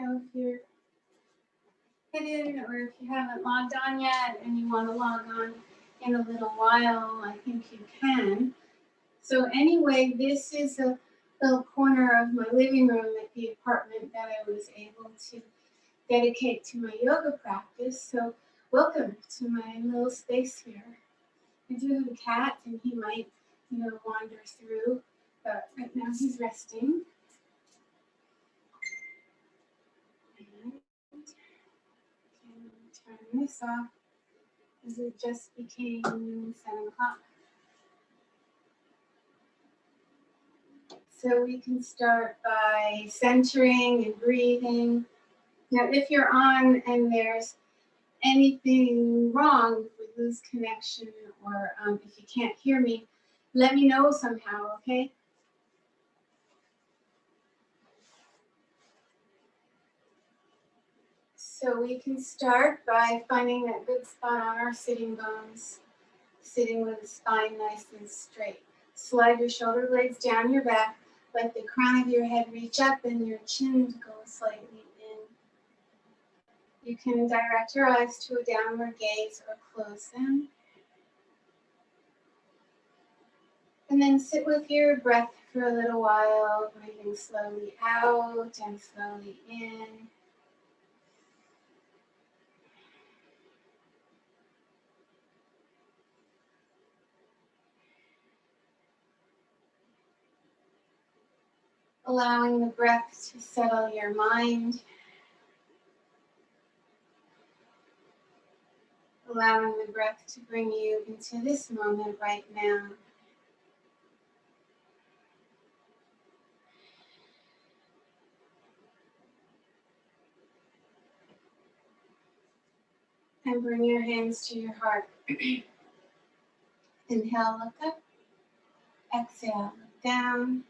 if you're hidden or if you haven't logged on yet and you want to log on in a little while, I think you can. So anyway, this is a little corner of my living room at the apartment that I was able to dedicate to my yoga practice. So welcome to my little space here. I do have a cat and he might, wander through, but right now he's resting. Turn this off as it just became 7 o'clock. So we can start by centering and breathing. Now, if you're on and there's anything wrong, if we lose connection or if you can't hear me, let me know somehow, okay? So we can start by finding that good spot on our sitting bones, sitting with the spine nice and straight. Slide your shoulder blades down your back, let the crown of your head reach up and your chin go slightly in. You can direct your eyes to a downward gaze or close them. And then sit with your breath for a little while, breathing slowly out and slowly in. Allowing the breath to settle your mind. Allowing the breath to bring you into this moment right now. And bring your hands to your heart. Inhale, look up. Exhale, look down.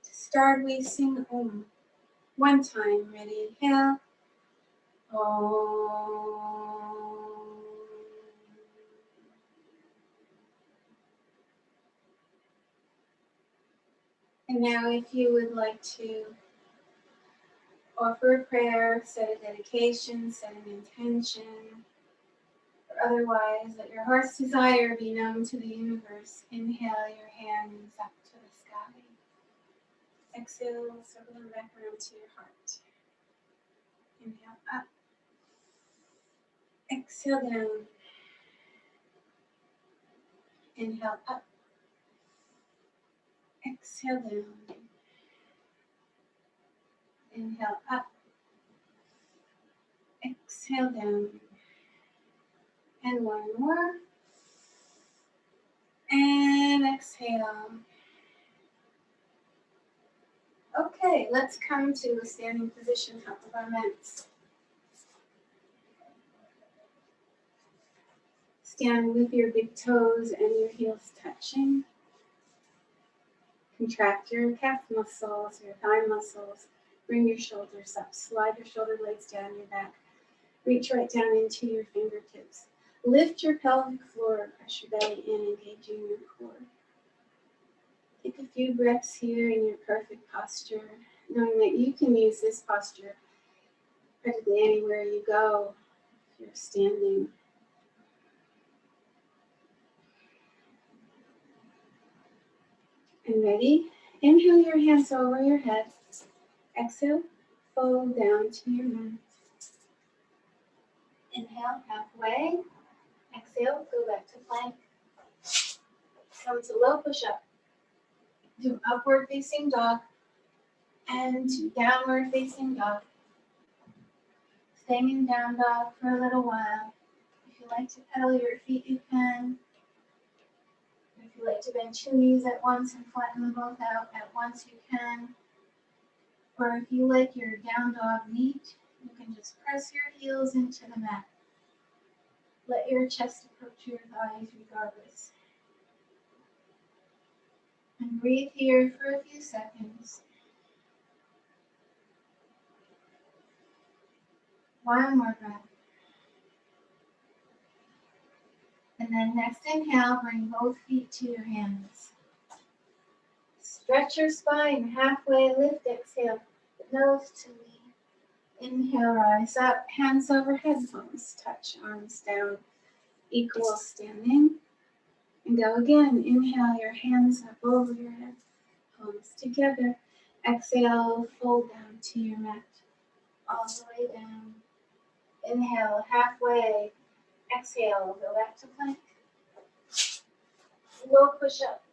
To start, we sing Om. One time, ready, inhale. Om. And now if you would like to offer a prayer, set a dedication, set an intention, or otherwise let your heart's desire be known to the universe, inhale your hands up to the sky. Exhale, circle them back around to your heart. Inhale up. Exhale down. Inhale up. Exhale down. Inhale up. Exhale down. And one more. And exhale. Okay, let's come to a standing position, top of our mats. Stand with your big toes and your heels touching. Contract your calf muscles, your thigh muscles. Bring your shoulders up. Slide your shoulder blades down your back. Reach right down into your fingertips. Lift your pelvic floor. Press your belly in, engaging your core. Take a few breaths here in your perfect posture, knowing that you can use this posture practically anywhere you go if you're standing. And ready? Inhale your hands over your head. Exhale, fold down to your mat. Inhale, halfway. Exhale, go back to plank. Come to low push-up. Do upward facing dog and to downward facing dog. Staying in down dog for a little while. If you like to pedal your feet, you can. If you like to bend 2 knees at once and flatten them both out at once, you can. Or if you like your down dog neat, you can just press your heels into the mat. Let your chest approach your thighs regardless. And breathe here for a few seconds. One more breath. And then next inhale, bring both feet to your hands. Stretch your spine halfway, lift, exhale, nose to knee. Inhale, rise up, hands overhead, palms touch, arms down, equal standing. And go again. Inhale, your hands up over your head, palms together. Exhale, fold down to your mat, all the way down. Inhale, halfway. Exhale, go back to plank. Low push up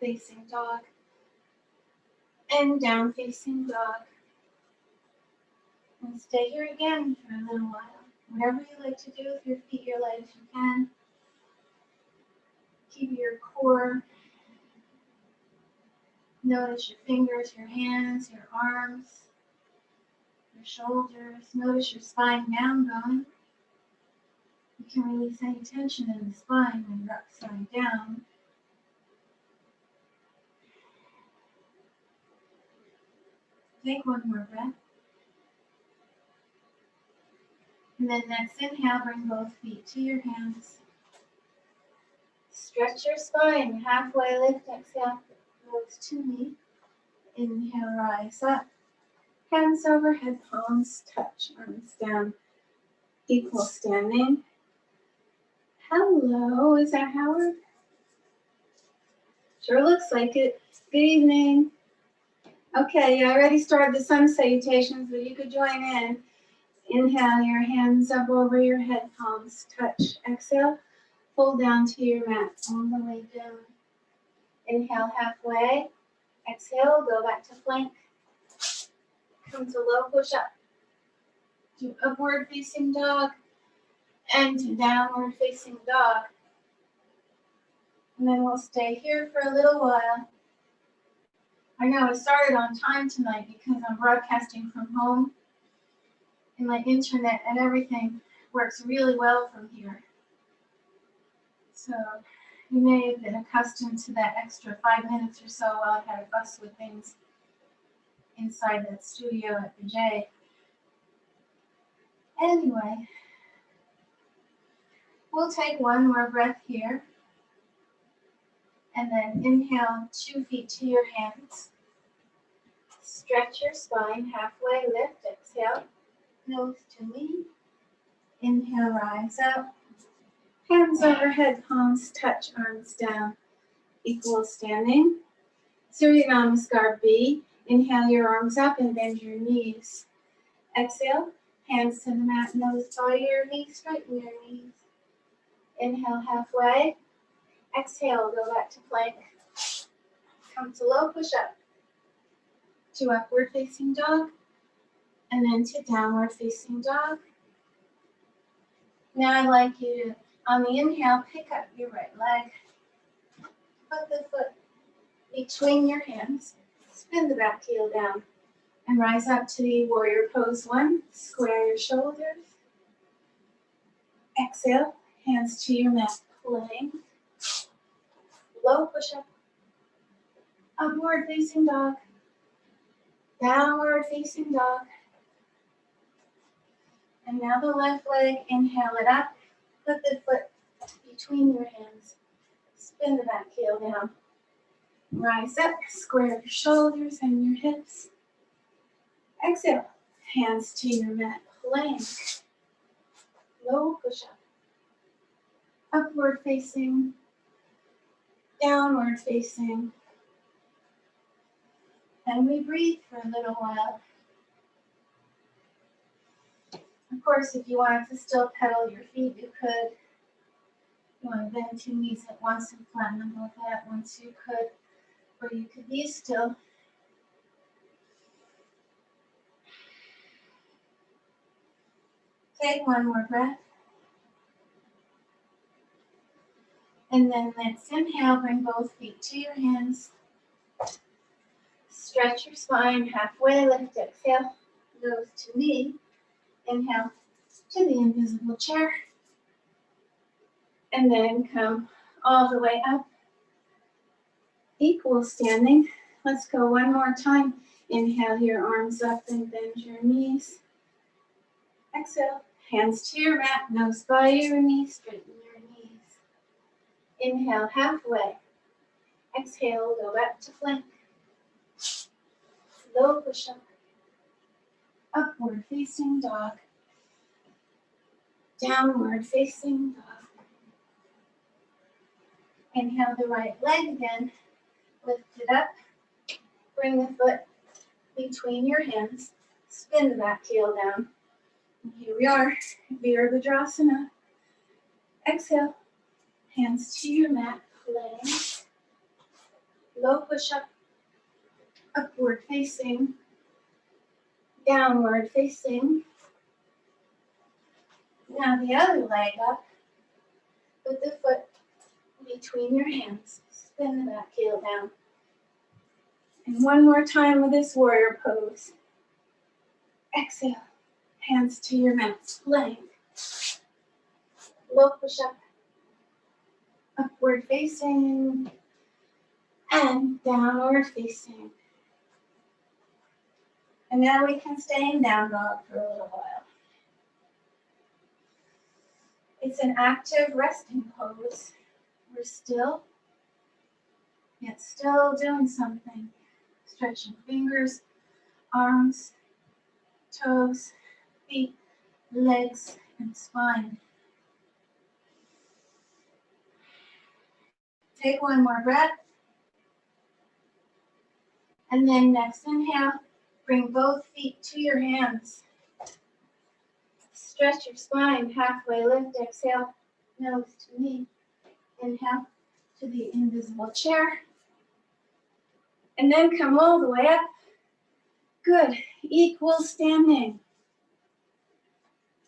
facing dog, and down facing dog. And stay here again for a little while. Whatever you like to do with your feet, your legs, you can. Keep your core. Notice your fingers, your hands, your arms, your shoulders. Notice your spine down going. You can release any tension in the spine when you're upside down. Take one more breath. And then next inhale, bring both feet to your hands. Stretch your spine, halfway lift, exhale, nose to knee. Inhale, rise up. Hands overhead, palms touch, arms down. Equal standing. Hello, is that Howard? Sure looks like it. Good evening. Okay, I already started the sun salutations, but you could join in. Inhale, your hands up over your head, palms touch. Exhale, fold down to your mat, all the way down. Inhale, halfway. Exhale, go back to plank. Come to low push up. To upward facing dog and to downward facing dog. And then we'll stay here for a little while. I know I started on time tonight because I'm broadcasting from home and my internet and everything works really well from here. So you may have been accustomed to that extra 5 minutes or so while I had to fuss with things inside that studio at the J. Anyway, we'll take one more breath here. And then inhale, 2 feet to your hands. Stretch your spine, halfway lift, exhale, nose to knee. Inhale, rise up. Hands overhead, palms touch, arms down. Equal standing. Surya Namaskar B. Inhale your arms up and bend your knees. Exhale, hands to the mat, nose by your knees, straighten your knees. Inhale halfway. Exhale, go back to plank. Come to low push up. To upward facing dog. And then to downward facing dog. Now I'd like you to, on the inhale, pick up your right leg. Put the foot between your hands. Spin the back heel down. And rise up to the warrior pose 1. Square your shoulders. Exhale, hands to your mat, plank. Low push up. Upward facing dog. Downward facing dog. And now the left leg, inhale it up. Put the foot between your hands. Spin the back heel down. Rise up, square your shoulders and your hips. Exhale, hands to your mat, plank. Low push up. Upward facing. Downward facing. And we breathe for a little while. Of course, if you wanted to still pedal your feet, you could. You want to bend 2 knees at once and flatten them both at once, you could. Or you could be still. Take one more breath. And then let's inhale, bring both feet to your hands. Stretch your spine, halfway lift, exhale, nose to knee. Inhale to the invisible chair. And then come all the way up. Equal standing. Let's go one more time. Inhale your arms up and bend your knees. Exhale, hands to your mat, nose by your knees, straighten your knees. Inhale halfway. Exhale, go back to plank. Low push up. upward facing dog, downward facing dog. Inhale the right leg again, lift it up, bring the foot between your hands, spin the back heel down. And here we are, Virabhadrasana. Exhale, hands to your mat, plank, low push-up, upward facing, downward facing. Now the other leg up, put the foot between your hands, spin the back heel down. And one more time with this warrior pose. Exhale, hands to your mat, plank, low push-up, upward facing, and downward facing. And now we can stay in down dog for a little while. It's an active resting pose. We're still, yet still doing something. Stretching fingers, arms, toes, feet, legs, and spine. Take one more breath. And then next inhale, bring both feet to your hands. Stretch your spine, halfway lift, exhale, nose to knee. Inhale to the invisible chair. And then come all the way up. Good, equal standing.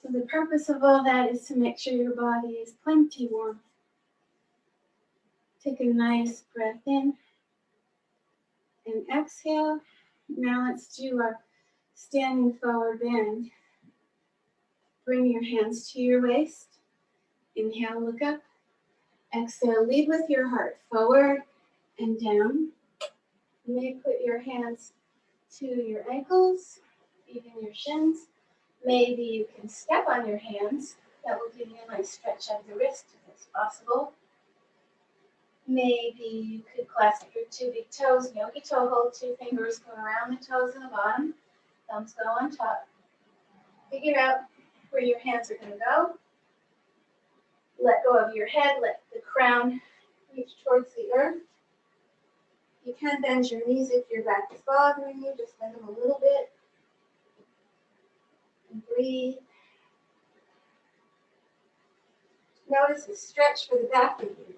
So the purpose of all that is to make sure your body is plenty warm. Take a nice breath in and exhale. Now let's do our standing forward bend. Bring your hands to your waist. Inhale, look up. Exhale, lead with your heart forward and down. You may put your hands to your ankles, even your shins. Maybe you can step on your hands. That will give you a nice stretch of the wrist if it's possible. Maybe you could clasp your two big toes, yogi toe hold, two fingers go around the toes and the bottom. Thumbs go on top. Figure out where your hands are going to go. Let go of your head, let the crown reach towards the earth. You can bend your knees if your back is bothering you, just bend them a little bit. And breathe. Notice the stretch for the back of you.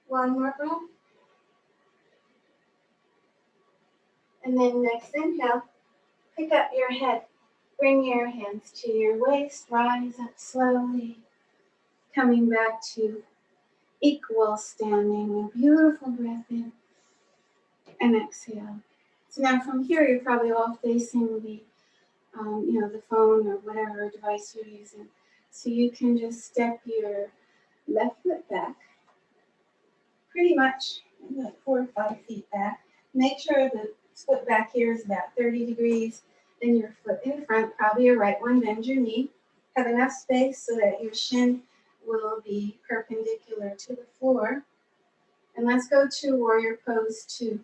One more breath. And then next inhale, pick up your head. Bring your hands to your waist, rise up slowly. Coming back to equal standing, a beautiful breath in and exhale. So now from here, you're probably all facing the, the phone or whatever device you're using. So you can just step your left foot back, pretty much about 4 or 5 feet back. Make sure the foot back here is about 30 degrees. Then your foot in front, probably your right one, bend your knee. Have enough space so that your shin will be perpendicular to the floor. And let's go to warrior pose 2.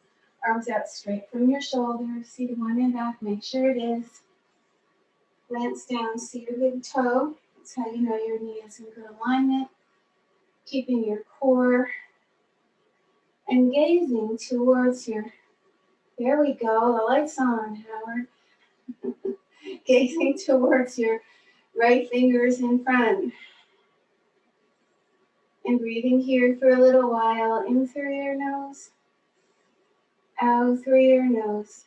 Arms out straight from your shoulders. See the one in back, make sure it is. Glance down, see your big toe. That's how you know your knee is in good alignment. Keeping your core and gazing towards your, there we go, the light's on, Howard. Gazing towards your right fingers in front. And breathing here for a little while, in through your nose, out through your nose.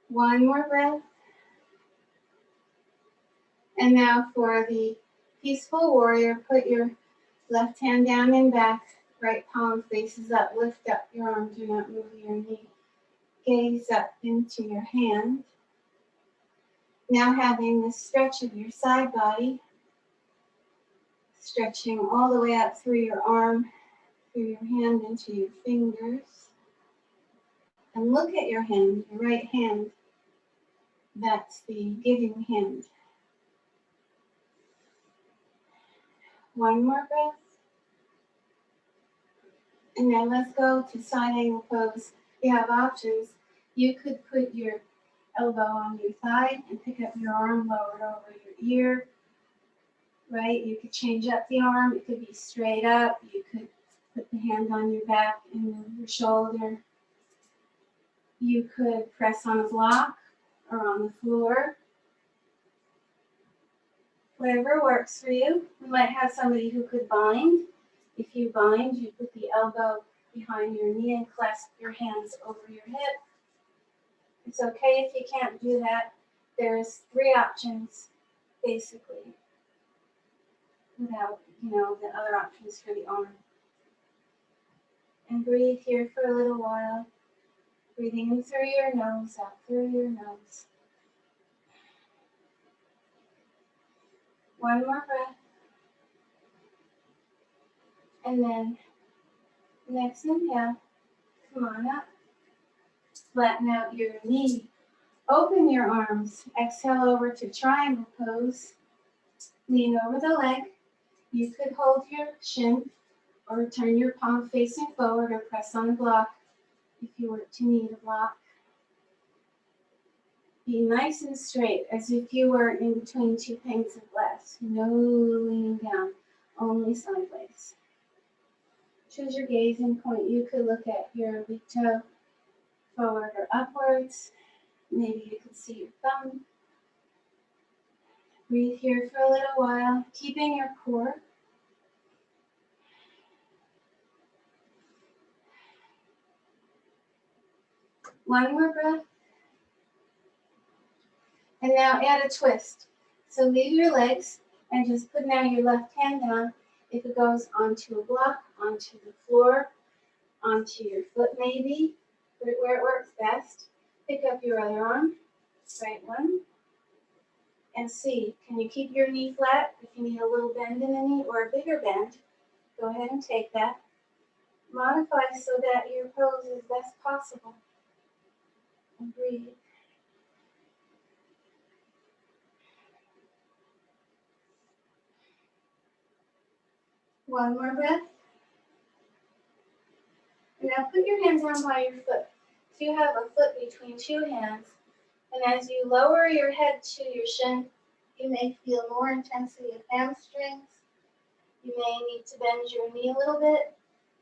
One more breath. And now for the peaceful warrior, put your left hand down and back, right palm faces up, lift up your arm, do not move your knee. Gaze up into your hand. Now having the stretch of your side body, stretching all the way up through your arm, through your hand into your fingers. And look at your hand, your right hand. That's the giving hand. One more breath. And now let's go to side angle pose. You have options. You could put your elbow on your thigh and pick up your arm lowered over your ear, right? You could change up the arm. It could be straight up. You could put the hand on your back and move your shoulder. You could press on a block or on the floor. Whatever works for you. We might have somebody who could bind. If you bind, you put the elbow behind your knee and clasp your hands over your hip. It's okay if you can't do that. There's 3 options, basically, without, the other options for the arm. And breathe here for a little while. Breathing in through your nose, out through your nose. One more breath. And then next inhale, come on up. Flatten out your knee. Open your arms. Exhale over to triangle pose. Lean over the leg. You could hold your shin or turn your palm facing forward or press on a block if you were to need a block. Be nice and straight as if you were in between 2 panes of glass. No leaning down, only sideways. Choose your gazing point. You could look at your big toe forward or upwards. Maybe you could see your thumb. Breathe here for a little while, keeping your core. One more breath. And now add a twist. So leave your legs and just put now your left hand down. If it goes onto a block, onto the floor, onto your foot maybe, put it where it works best. Pick up your other arm, right one, and see, can you keep your knee flat? If you need a little bend in the knee or a bigger bend, go ahead and take that. Modify so that your pose is best possible. And breathe. One more breath. And now put your hands down by your foot. So you have a foot between 2 hands. And as you lower your head to your shin, you may feel more intensity of hamstrings. You may need to bend your knee a little bit.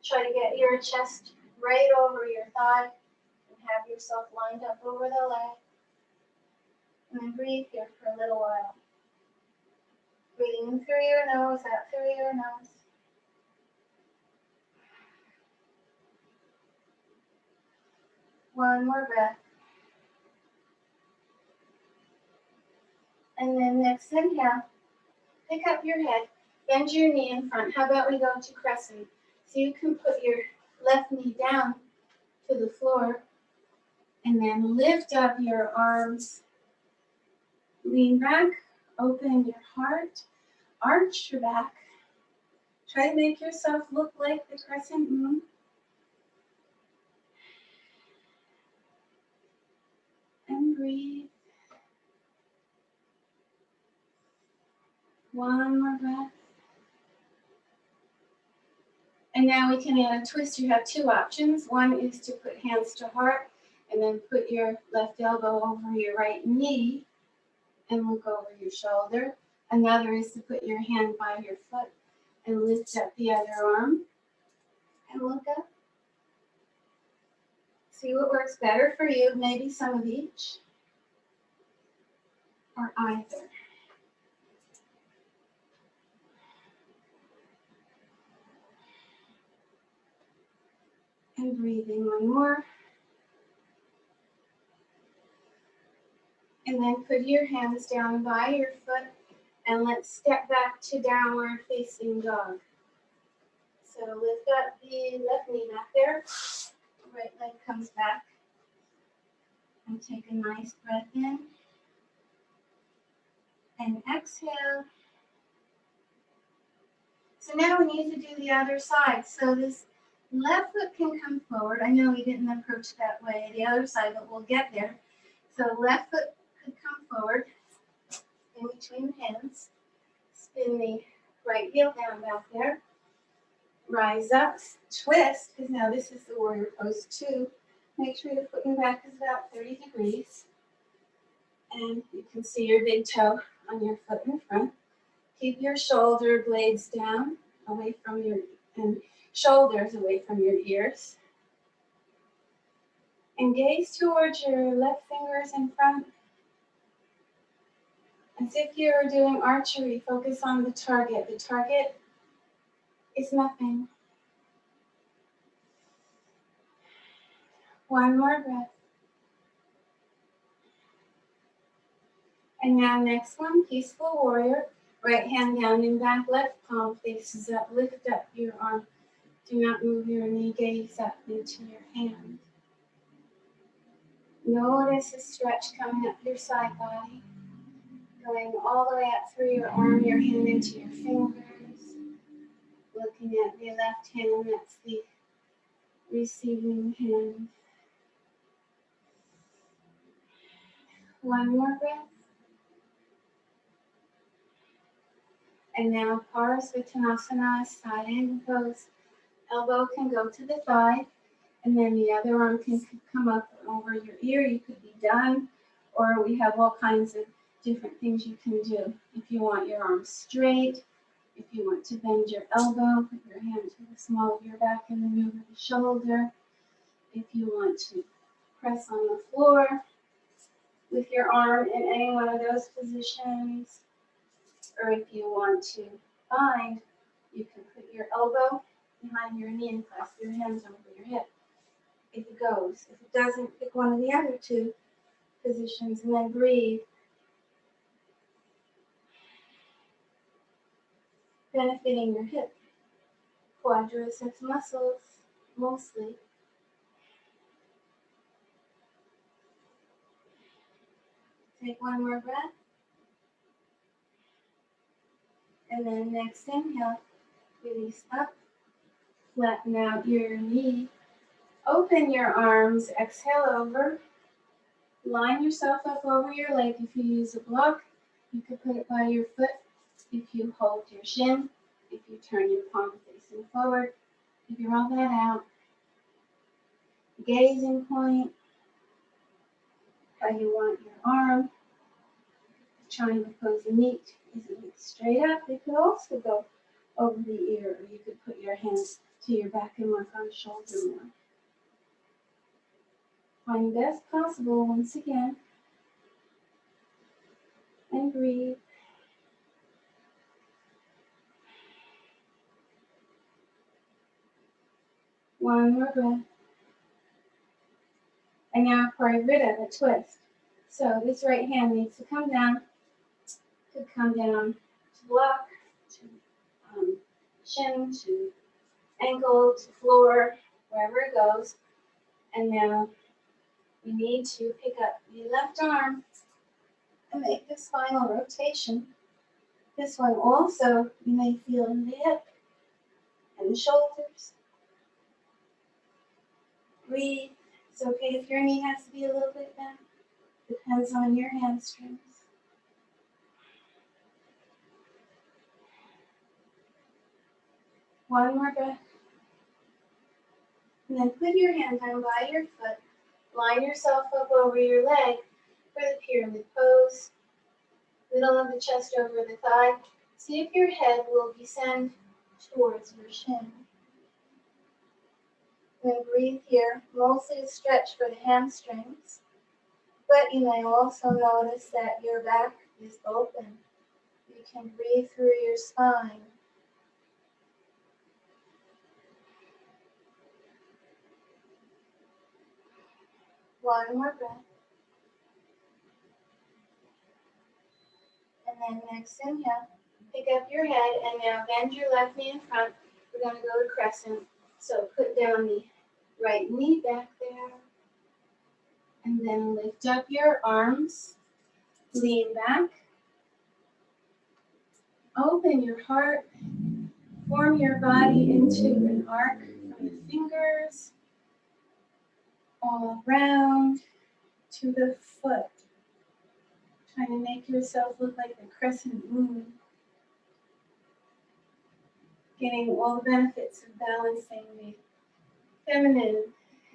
Try to get your chest right over your thigh and have yourself lined up over the leg. And then breathe here for a little while. Breathing in through your nose, out through your nose. One more breath. And then next inhale, pick up your head, bend your knee in front. How about we go to Crescent? So you can put your left knee down to the floor and then lift up your arms. Lean back, open your heart, arch your back. Try to make yourself look like the crescent moon. And breathe. One more breath. And now we can add a twist. You have 2 options. One is to put hands to heart and then put your left elbow over your right knee and look over your shoulder. Another is to put your hand by your foot and lift up the other arm and look up. See what works better for you. Maybe some of each or either. And breathing one more. And then put your hands down by your foot and let's step back to downward facing dog. So lift up the left knee back there. Right leg comes back. And take a nice breath in. And exhale. So now we need to do the other side. So this left foot can come forward. I know we didn't approach that way, the other side, but we'll get there. So left foot could come forward in between hands. Spin the Right heel down back there. Rise up, twist, because now this is the warrior pose 2. Make sure the foot in back is about 30 degrees. And you can see your big toe on your foot in front. Keep your shoulder blades down, away from your, and shoulders away from your ears. And gaze towards your left fingers in front. As if you're doing archery, focus on the target. The target is nothing. One more breath. And now next one, peaceful warrior. Right hand down in back, left palm faces up. Lift up your arm. Do not move your knee, gaze up into your hand. Notice the stretch coming up your side body. Going all the way up through your arm, your hand into your fingers. Looking at the left hand, that's the receiving hand. One more breath. And now Parsvottanasana, side angle pose. Elbow can go to the thigh, and then the other arm can come up over your ear. You could be done, or we have all kinds of different things you can do. If you want your arms straight, if you want to bend your elbow, put your hand to the small of your back and then over the shoulder. If you want to press on the floor with your arm in any one of those positions, or if you want to bind, you can put your elbow behind your knee and clasp your hands over your hip. If it goes. If it doesn't, pick one of the other two positions and then breathe. Benefiting your hip, quadriceps muscles, mostly. Take one more breath. And then next inhale, release up, flatten out your knee. Open your arms, exhale over. Line yourself up over your leg. If you use a block, you could put it by your foot. If you hold your shin, if you turn your palm facing forward, figure all that out. Gazing point, how you want your arm. Triangle pose neat. Is it straight up? It could also go over the ear, or you could put your hands to your back and work on shoulder more. Find best possible once again. And breathe. One more breath. And now Parivritta, the twist. So this right hand needs to come down. Could come down to block, to shin, to ankle, to floor, wherever it goes. And now we need to pick up the left arm and make the spinal rotation. This one also you may feel in the hip and the shoulders. Breathe. It's okay if your knee has to be a little bit bent. Depends on your hamstrings. One more breath. And then put your hand down by your foot. Line yourself up over your leg for the pyramid pose. Middle of the chest over the thigh. See if your head will descend towards your shin. Then breathe here, mostly to stretch for the hamstrings. But you may also notice that your back is open. You can breathe through your spine. One more breath. And then next inhale, pick up your head and now bend your left knee in front. We're going to go to Crescent. So put down the right knee back there. And then lift up your arms. Lean back. Open your heart. Form your body into an arc from the fingers all around to the foot. Trying to make yourself look like the crescent moon. getting all the benefits of balancing the feminine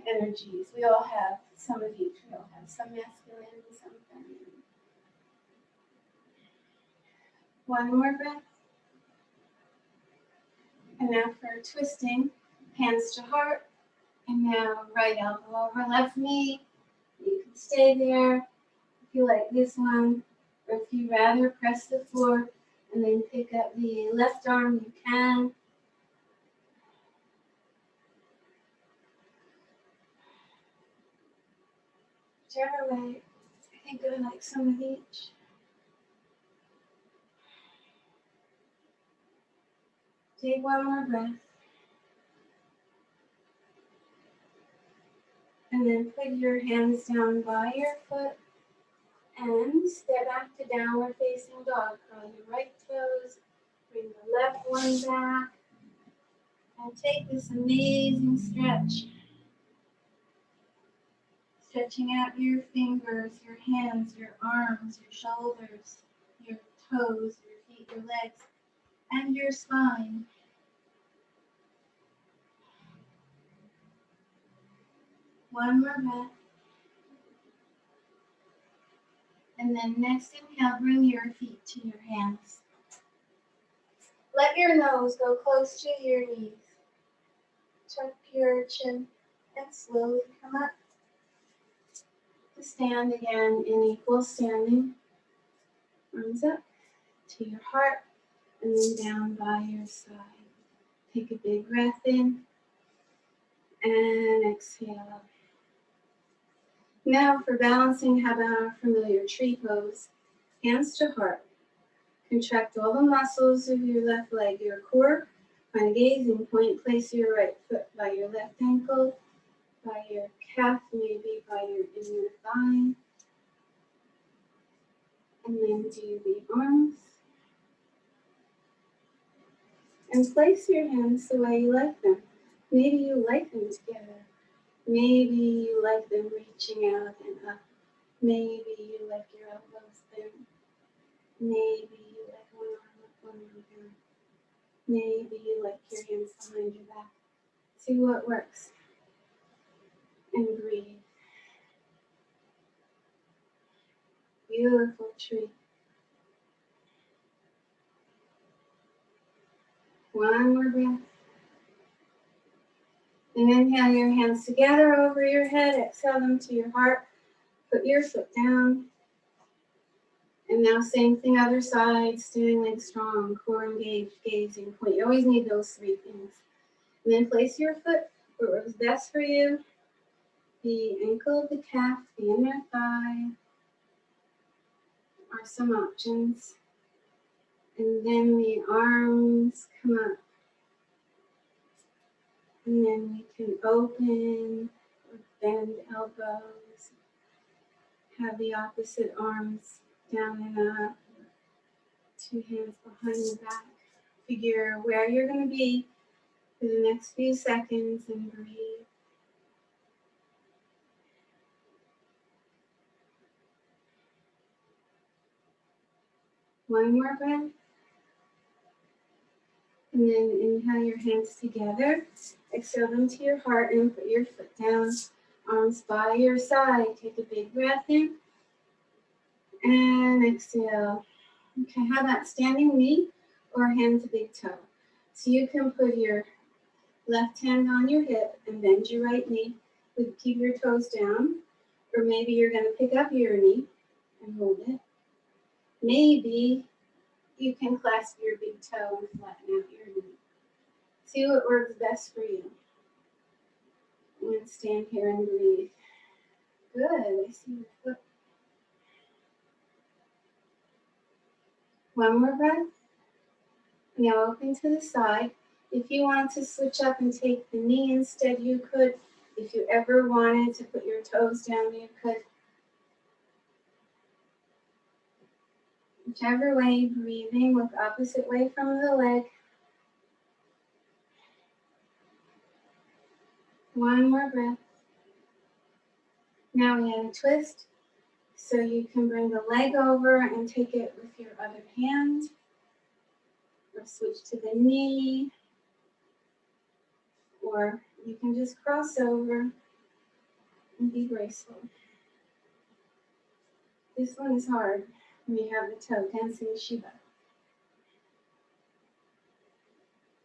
energies. We all have some of each. We all have some masculine and some feminine. One more breath. And now for twisting, hands to heart. And now right elbow over left knee. You can stay there if you like this one. Or if you rather press the floor and then pick up the left arm, you can. Whichever way, I think I like some of each. Take one more breath. And then put your hands down by your foot and step back to downward facing dog. Curl your right toes, bring the left one back, and take this amazing stretch. Stretching out your fingers, your hands, your arms, your shoulders, your toes, your feet, your legs, and your spine. One more breath. And then next inhale, bring your feet to your hands. Let your nose go close to your knees. Tuck your chin and slowly come up to stand again in equal standing. Arms up to your heart and then down by your side. Take a big breath in and exhale. Now for balancing, how about our familiar tree pose? Hands to heart. Contract all the muscles of your left leg, your core. Find a gazing point. Place your right foot by your left ankle, by your calf, maybe by your inner thigh. And then do the arms. And place your hands the way you like them. Maybe you like them together. Maybe you like them reaching out and up. Maybe you like your elbows thin. Maybe you like one arm up, one arm down. Maybe you like your hands behind your back. See what works. And breathe. Beautiful tree. One more breath. And inhale your hands together over your head. Exhale them to your heart. Put your foot down. And now same thing, other side. Standing leg strong, core engaged, gazing point. You always need those three things. And then place your foot where it was best for you. The ankle, the calf, the inner thigh are some options. And then the arms come up. And then we can open or bend elbows. Have the opposite arms down and up. Two hands behind the back. Figure where you're going to be for the next few seconds and breathe. One more breath. And then inhale your hands together. Exhale them to your heart and put your foot down. Arms by your side. Take a big breath in. And exhale. Okay, how about standing knee or hand to big toe? So you can put your left hand on your hip and bend your right knee. Keep your toes down. Or maybe you're going to pick up your knee and hold it. Maybe you can clasp your big toe and flatten out your knee. See what works best for you. And then stand here and breathe. Good, I see your foot. One more breath. Now open to the side. If you want to switch up and take the knee instead, you could. If you ever wanted to put your toes down, you could. Whichever way, breathing, look opposite way from the leg. One more breath. Now we have a twist. So you can bring the leg over and take it with your other hand. Or switch to the knee. Or you can just cross over and be graceful. This one is hard when you have the toe, dancing Shiva.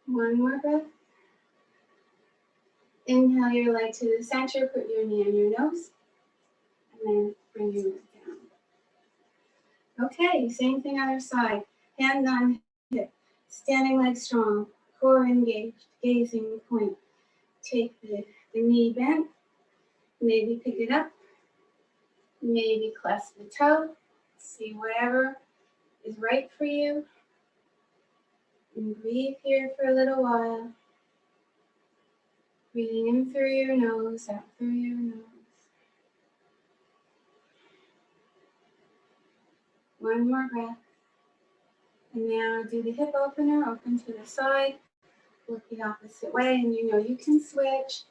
One more breath. Inhale your leg to the center, put your knee on your nose, and then bring your leg down. Okay, same thing other side. Hand on hip, standing leg strong, core engaged, gazing point. Take the knee bent, maybe pick it up, maybe clasp the toe, see whatever is right for you. And breathe here for a little while. Breathing in through your nose, out through your nose. One more breath. And now do the hip opener, open to the side. Look the opposite way, and you know you can switch.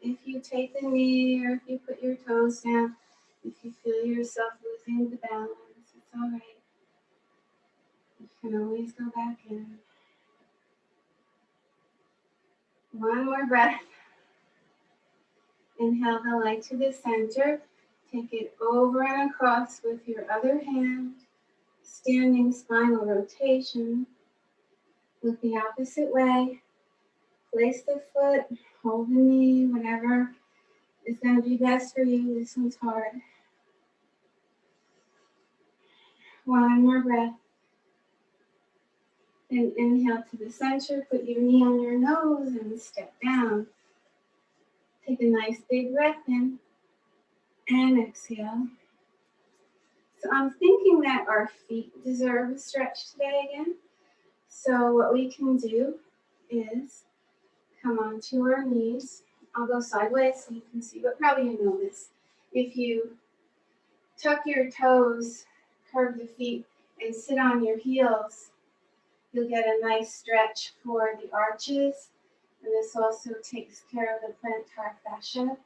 If you take the knee or if you put your toes down, if you feel yourself losing the balance, it's all right. You can always go back in. One more breath. Inhale the leg to the center. Take it over and across with your other hand. Standing spinal rotation. Look the opposite way. Place the foot, hold the knee, whatever is going to be best for you. This one's hard. One more breath. Then inhale to the center, put your knee on your nose and step down. Take a nice big breath in and exhale. So I'm thinking that our feet deserve a stretch today again. So what we can do is come onto our knees. I'll go sideways so you can see, but probably you know this. If you tuck your toes, curve the feet, and sit on your heels, you'll get a nice stretch for the arches. And this also takes care of the plantar fascia.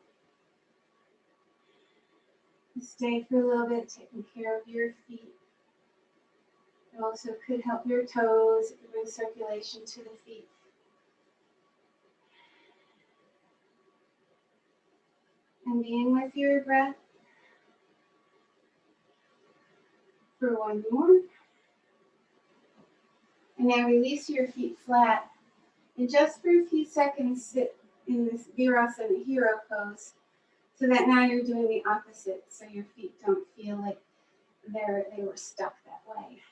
Stay for a little bit, taking care of your feet. It also could help your toes, it could bring circulation to the feet. And being with your breath for one more. And now release your feet flat. And just for a few seconds, sit in this Virasana hero pose so that now you're doing the opposite, so your feet don't feel like they were stuck that way.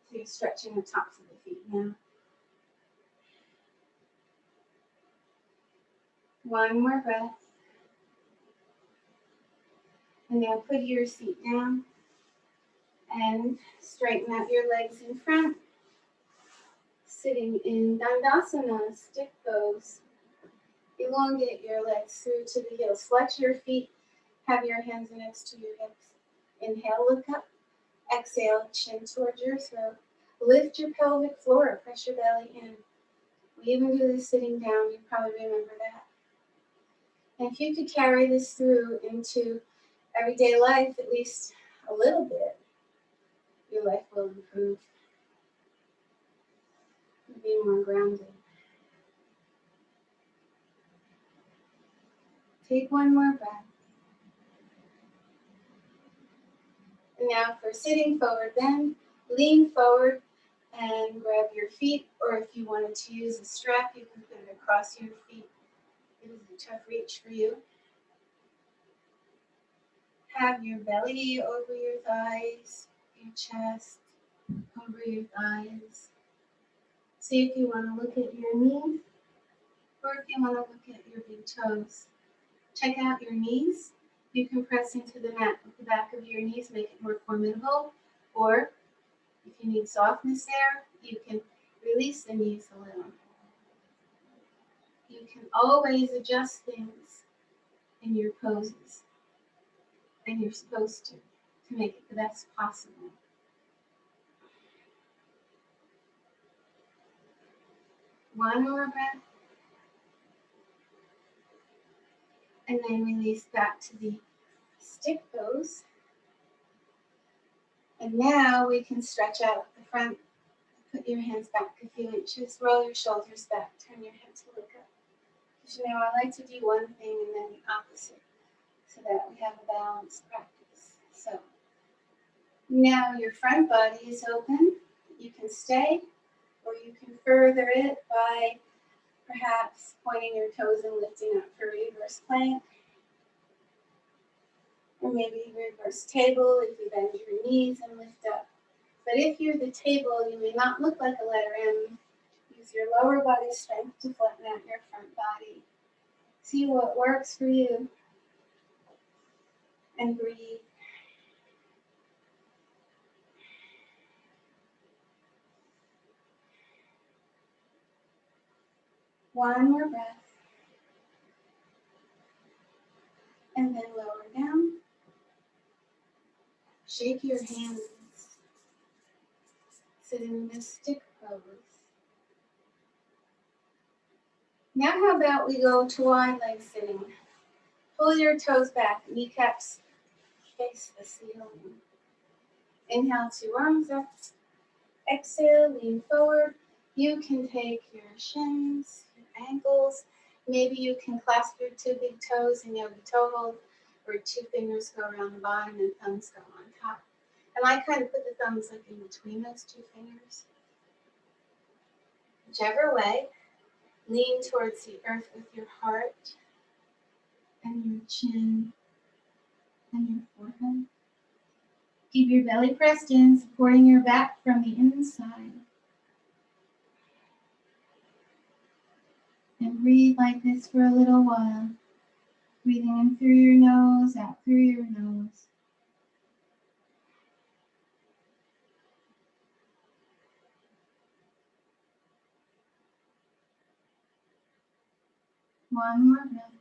So you're stretching the tops of the feet now. One more breath. And now put your seat down and straighten out your legs in front. Sitting in Dandasana, stick pose. Elongate your legs through to the heels. Flex your feet. Have your hands next to your hips. Inhale, look up. Exhale, chin towards your throat. Lift your pelvic floor. Press your belly in. We even do this sitting down. You probably remember that. And if you could carry this through into everyday life, at least a little bit, your life will improve. You'll be more grounded. Take one more breath. And now for sitting forward bend, lean forward and grab your feet, or if you wanted to use a strap, you can put it across your feet. It is a tough reach for you. Have your belly over your thighs, your chest over your thighs. See if you want to look at your knees, or if you want to look at your big toes. Check out your knees. You can press into the mat with the back of your knees, make it more formidable. Or if you need softness there, you can release the knees a little. You can always adjust things in your poses. And you're supposed to make it the best possible. One more breath. And then release back to the stick pose. And now we can stretch out the front. Put your hands back a few inches. Roll your shoulders back. Turn your head to look up. Because you know, I like to do one thing and then the opposite so that we have a balanced practice. So now your front body is open. You can stay or you can further it by perhaps pointing your toes and lifting up for reverse plank. Or maybe reverse table if you bend your knees and lift up. But if you're the table, you may not look like a letter M. Use your lower body strength to flatten out your front body. See what works for you. And breathe. One more breath. And then lower down. Shake your hands. Sit in mystic pose. Now how about we go to wide leg sitting. Pull your toes back, kneecaps face the ceiling. Inhale, 2 arms up. Exhale, lean forward. You can take your shins, your ankles. Maybe you can clasp your 2 big toes in yogi toe hold, where 2 fingers go around the bottom and thumbs go on top. And I kind of put the thumbs like in between those 2 fingers. Whichever way, lean towards the earth with your heart and your chin and your forehead. Keep your belly pressed in, supporting your back from the inside. And breathe like this for a little while. Breathing in through your nose, out through your nose. One more breath.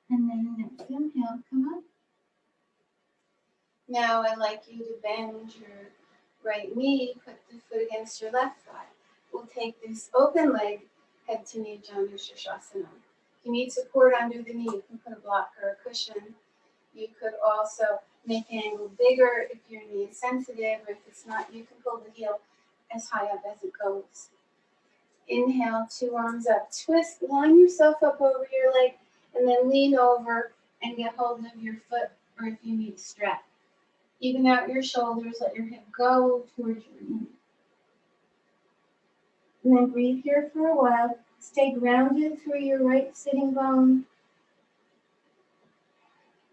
And then next inhale, come up. Now I'd like you to bend your right knee, put the foot against your left thigh. We'll take this open leg, head to knee, Janu Shirshasana. If you need support under the knee, you can put a block or a cushion. You could also make the angle bigger if your knee is sensitive, or if it's not, you can pull the heel as high up as it goes. Inhale, 2 arms up, twist, line yourself up over your leg, and then lean over and get hold of your foot, or if you need strap. Even out your shoulders, let your hip go towards your knee. And then breathe here for a while. Stay grounded through your right sitting bone.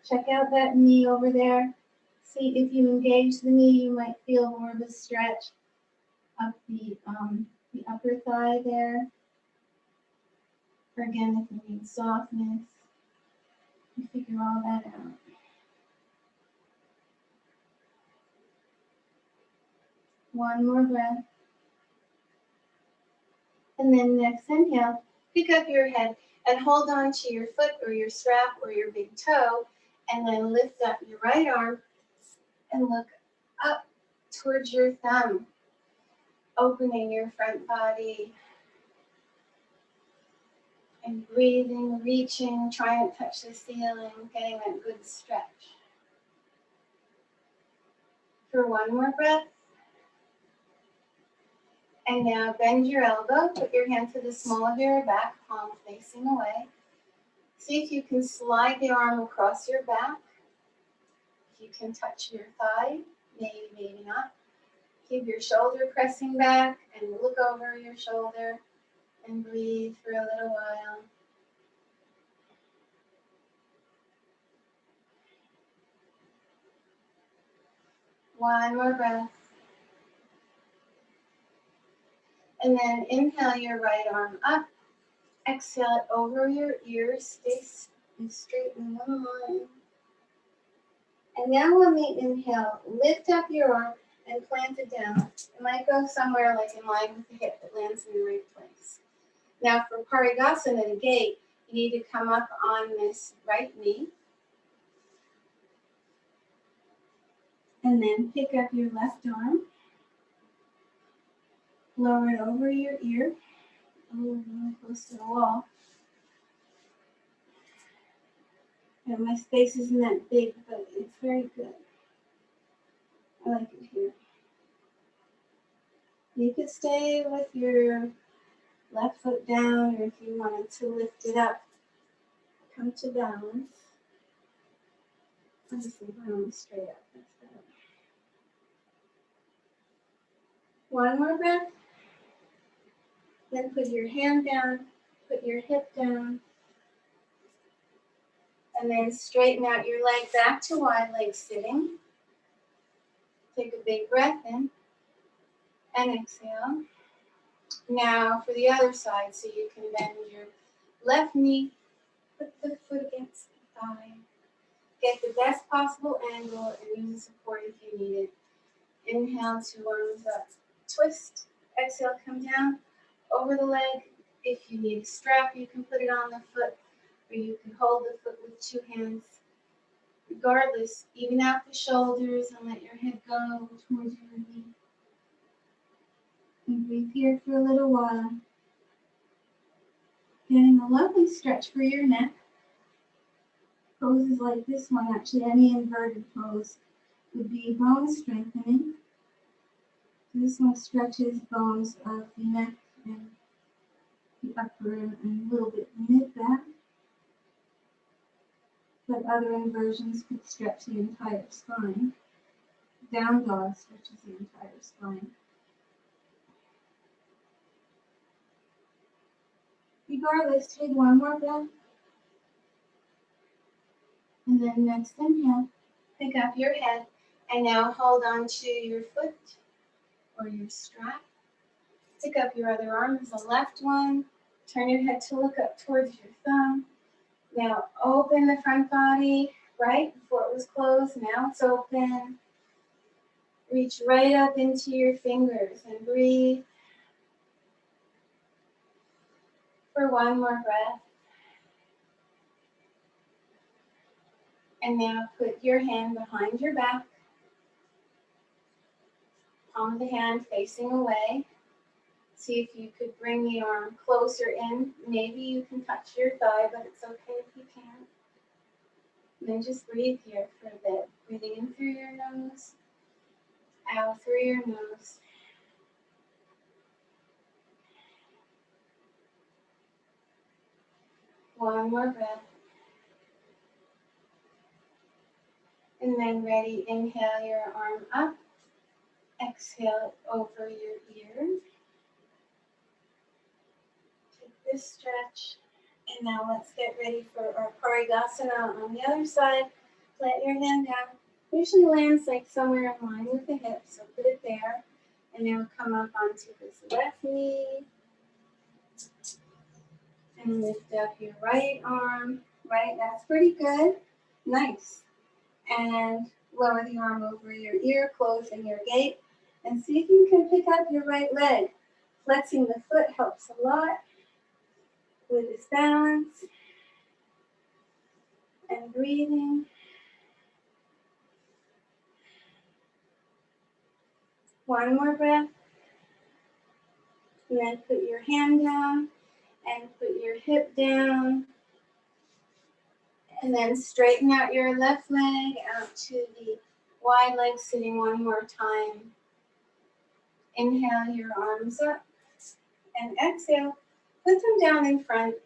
Check out that knee over there. See if you engage the knee, you might feel more of a stretch up the upper thigh there. Or again, if you need softness, you figure all that out. One more breath. And then next inhale, pick up your head and hold on to your foot or your strap or your big toe, and then lift up your right arm and look up towards your thumb, opening your front body and breathing, reaching, trying to touch the ceiling, getting that good stretch. For one more breath. And now bend your elbow, put your hand to the small of your back, palm facing away. See if you can slide the arm across your back. If you can touch your thigh, maybe, maybe not. Keep your shoulder pressing back and look over your shoulder and breathe for a little while. One more breath. And then inhale your right arm up. Exhale it over your ears. Stay straight in one line. And now when we inhale, lift up your arm and plant it down. It might go somewhere like in line with the hip that lands in the right place. Now for Parigasana, the gate, you need to come up on this right knee. And then pick up your left arm. Lower it over your ear. Oh, really close to the wall. And my space isn't that big, but it's very good. I like it here. You could stay with your left foot down, or if you wanted to lift it up, come to balance. I'm just going straight up. That's better. One more breath. Then put your hand down, put your hip down, and then straighten out your leg back to wide leg sitting. Take a big breath in and exhale. Now for the other side, so you can bend your left knee, put the foot against the thigh. Get the best possible angle and use support if you need it. Inhale, 2 arms up. Twist. Exhale, come down over the leg. If you need a strap, you can put it on the foot, or you can hold the foot with 2 hands. Regardless, even out the shoulders and let your head go towards your knee. And breathe here for a little while. Getting a lovely stretch for your neck. Poses like this one, actually any inverted pose, would be bone strengthening. So this one stretches bones of the neck and the upper and a little bit mid-back. But other inversions could stretch the entire spine. Down dog stretches the entire spine. Regardless, take one more breath. And then next inhale, pick up your head and now hold on to your foot or your strap. Pick up your other arm as the left one. Turn your head to look up towards your thumb. Now open the front body. Right before it was closed, now it's open. Reach right up into your fingers and breathe. For one more breath. And now put your hand behind your back. Palm of the hand facing away. See if you could bring the arm closer in. Maybe you can touch your thigh, but it's okay if you can't. Then just breathe here for a bit. Breathing in through your nose, out through your nose. One more breath. And then ready, inhale your arm up. Exhale over your ear. Take this stretch. And now let's get ready for our Parigasana on the other side. Let your hand down. Usually lands like somewhere in line with the hips, so put it there. And now come up onto this left knee. And lift up your right arm. Right, that's pretty good. Nice. And lower the arm over your ear, closing your gate. And see if you can pick up your right leg. Flexing the foot helps a lot with this balance. And breathing. One more breath. And then put your hand down and put your hip down. And then straighten out your left leg out to the wide leg sitting one more time. Inhale your arms up and exhale. Put them down in front.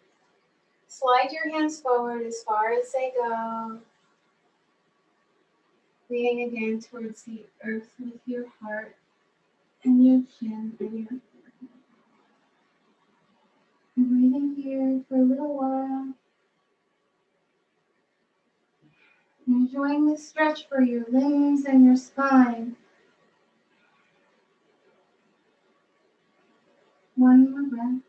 Slide your hands forward as far as they go. Leaning again towards the earth with your heart and your chin and your forehead. And breathing here for a little while. Enjoying the stretch for your limbs and your spine. One more breath.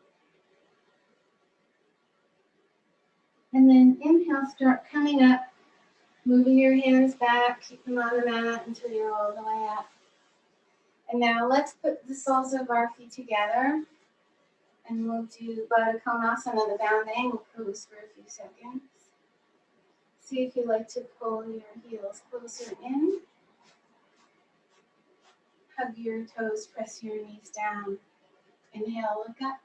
And then inhale, start coming up, moving your hands back, keep them on the mat until you're all the way up. And now let's put the soles of our feet together. And we'll do Buttercup, the bound angle pose for a few seconds. See if you like to pull your heels closer in. Hug your toes, press your knees down. Inhale, look up.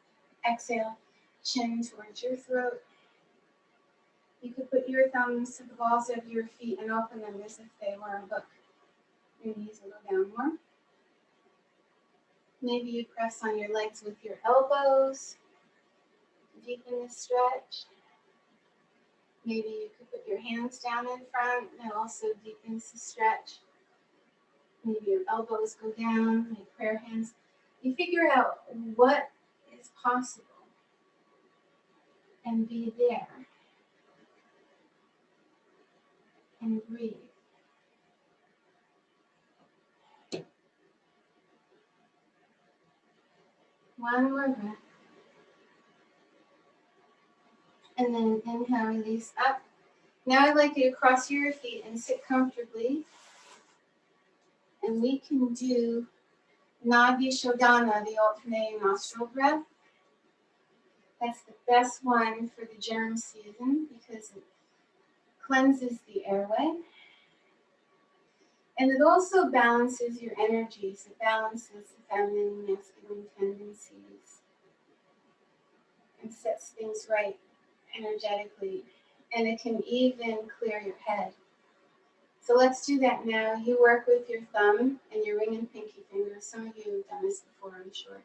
Exhale, chin towards your throat. You could put your thumbs to the balls of your feet and open them as if they were a book. Your knees will go down more. Maybe you press on your legs with your elbows. deepen the stretch. Maybe you could put your hands down in front. That also deepens the stretch. Maybe your elbows go down, like prayer hands. You figure out what is possible and be there and breathe. One more breath. And then inhale, release up. Now I'd like you to cross your feet and sit comfortably. And we can do Navi Shogana, the alternating nostril breath. That's the best one for the germ season because it cleanses the airway. And it also balances your energies. It balances the feminine and masculine tendencies and sets things right energetically. And it can even clear your head. So let's do that now. You work with your thumb and your ring and pinky fingers. Some of you have done this before, I'm sure.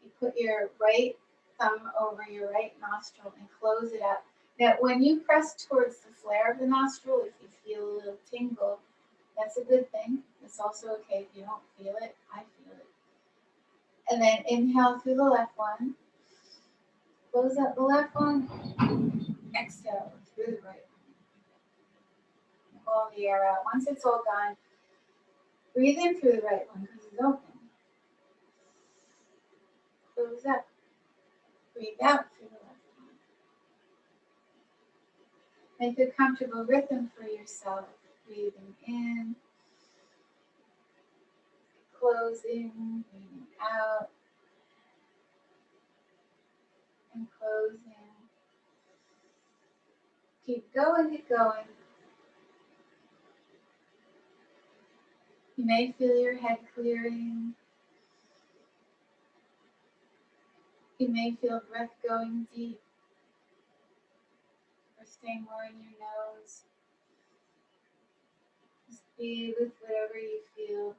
You put your right thumb over your right nostril and close it up. Now, when you press towards the flare of the nostril, if you feel a little tingle, that's a good thing. It's also okay if you don't feel it. I feel it. And then inhale through the left one. Close up the left one. Exhale through the right one. Pull the air out. Once it's all gone, breathe in through the right one because it's open. Close up. Breathe out through the left one. Make a comfortable rhythm for yourself. Breathing in. Closing. Breathing out. And closing. Keep going, keep going. You may feel your head clearing. You may feel breath going deep or staying more in your nose. Just be with whatever you feel.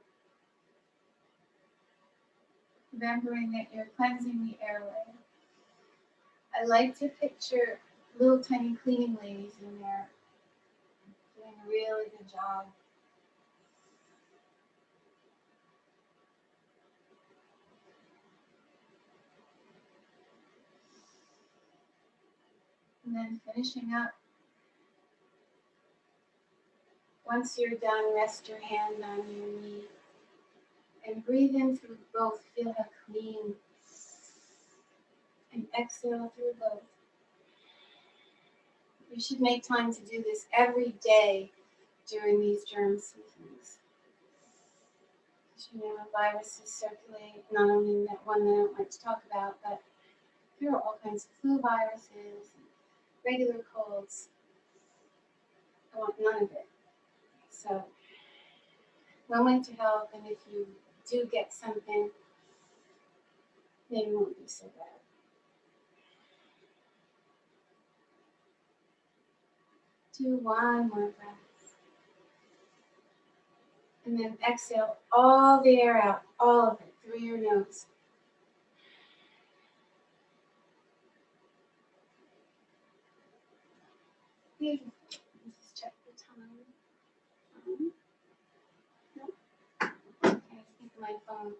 Remembering that you're cleansing the airway. I like to picture little tiny cleaning ladies in there doing a really good job. And then finishing up. Once you're done, rest your hand on your knee and breathe in through both. Feel how clean. And exhale through both. You should make time to do this every day during these germ seasons. You know, viruses circulate, not only in that one that I don't like to talk about, but there are all kinds of flu viruses, and regular colds. I want none of it. So, willing to help, and if you do get something, maybe it won't be so bad. Do one more breath. And then exhale all the air out, all of it, through your nose. Beautiful. Let's just check the time. Nope. Okay, I think my phone